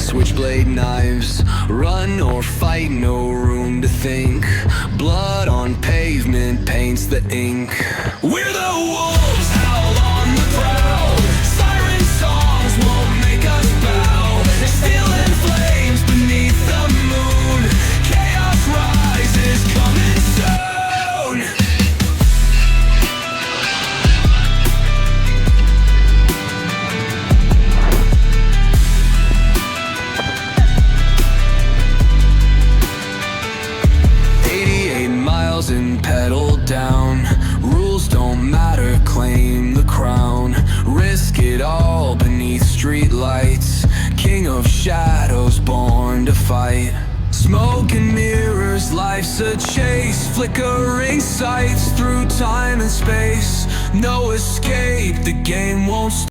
switchblade knives. Run or fight, no room to think. Blood on pavement paints the ink. We're the wolves, howl on the prowl. Siren songs won't make us bow. They're still in flames beneath the moon. Chaos rises, coming soon. 88 miles and pedal down. Rules don't matter, claim the crown. Risk it all beneath street lights. King of shadows, born to fight. Smoke and mirrors, life's a chase. Flickering sights through time and space. No escape, the game won't stop.